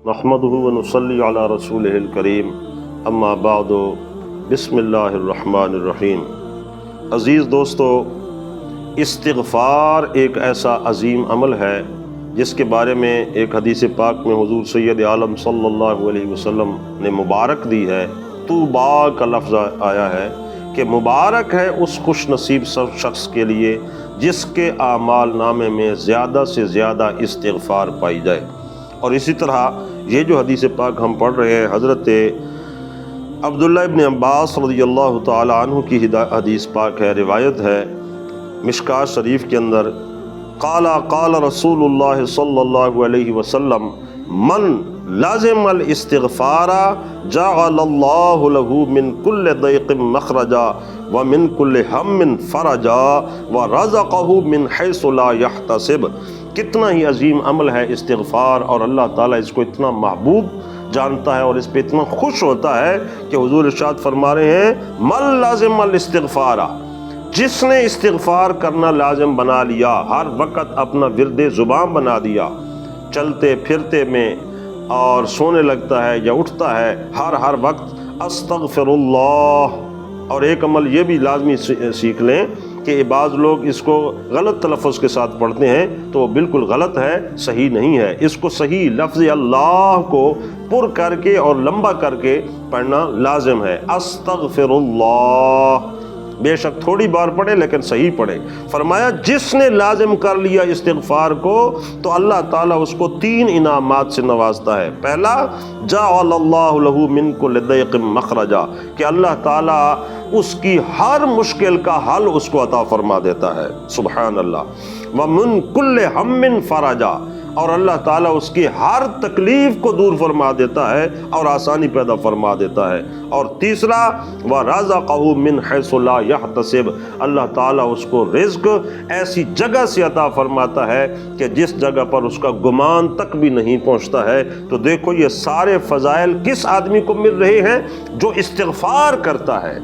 نحمدہ ونصلی علی رسولہ الکریم اما بعد بسم اللہ الرحمن الرحیم۔ عزیز دوستو، استغفار ایک ایسا عظیم عمل ہے جس کے بارے میں ایک حدیث پاک میں حضور سید عالم صلی اللہ علیہ وسلم نے مبارک دی ہے۔ طوبیٰ کا لفظ آیا ہے کہ مبارک ہے اس خوش نصیب شخص کے لیے جس کے اعمال نامے میں زیادہ سے زیادہ استغفار پائی جائے۔ اور اسی طرح یہ جو حدیث پاک ہم پڑھ رہے ہیں، حضرت عبداللہ ابن عباس رضی اللہ تعالی عنہ کی حدیث پاک ہے، روایت ہے مشکوٰۃ شریف کے اندر، قال رسول اللہ صلی اللہ علیہ وسلم من لازم الاستغفار جعل اللہ له من كل ضيق مخرجا ومن كل هم فرجا ورزقه من حيث لا يحتسب۔ کتنا ہی عظیم عمل ہے استغفار، اور اللہ تعالیٰ اس کو اتنا محبوب جانتا ہے اور اس پہ اتنا خوش ہوتا ہے کہ حضور ارشاد فرما رہے ہیں من لازم الاستغفار، جس نے استغفار کرنا لازم بنا لیا، ہر وقت اپنا ورد زبان بنا دیا، چلتے پھرتے میں اور سونے لگتا ہے یا اٹھتا ہے، ہر وقت استغفر اللہ۔ اور ایک عمل یہ بھی لازمی سیکھ لیں کہ بعض لوگ اس کو غلط تلفظ کے ساتھ پڑھتے ہیں تو وہ بالکل غلط ہے، صحیح نہیں ہے۔ اس کو صحیح لفظ اللہ کو پر کر کے اور لمبا کر کے پڑھنا لازم ہے، استغفر اللہ۔ بے شک تھوڑی بار پڑھے لیکن صحیح پڑھے۔ فرمایا جس نے لازم کر لیا استغفار کو تو اللہ تعالیٰ اس کو 3 انعامات سے نوازتا ہے۔ پہلا، جعل اللہ لہ من کل ضیق مخرجا، کہ اللہ تعالیٰ اس کی ہر مشکل کا حل اس کو عطا فرما دیتا ہے، سبحان اللہ۔ ومن کل ہم فرجا، اور اللہ تعالیٰ اس کی ہر تکلیف کو دور فرما دیتا ہے اور آسانی پیدا فرما دیتا ہے۔ اور تیسرا، وَرَزَقَهُ مِنْ حَيْثُ لَا يَحْتَسِبُ، اللہ تعالیٰ اس کو رزق ایسی جگہ سے عطا فرماتا ہے کہ جس جگہ پر اس کا گمان تک بھی نہیں پہنچتا ہے۔ تو دیکھو یہ سارے فضائل کس آدمی کو مل رہے ہیں؟ جو استغفار کرتا ہے،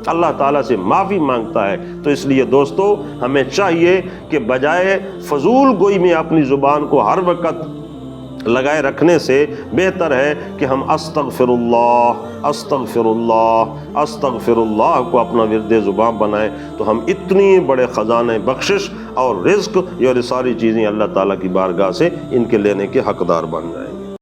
اللہ تعالیٰ سے معافی مانگتا ہے۔ تو اس لیے دوستو ہمیں چاہیے کہ بجائے فضول گوئی میں اپنی زبان کو ہر وقت لگائے رکھنے سے بہتر ہے کہ ہم استغفر اللہ استغفر اللہ استغفر اللہ کو اپنا ورد زبان بنائیں، تو ہم اتنی بڑے خزانے بخشش اور رزق، یہ ساری چیزیں اللہ تعالیٰ کی بارگاہ سے ان کے لینے کے حقدار بن جائیں۔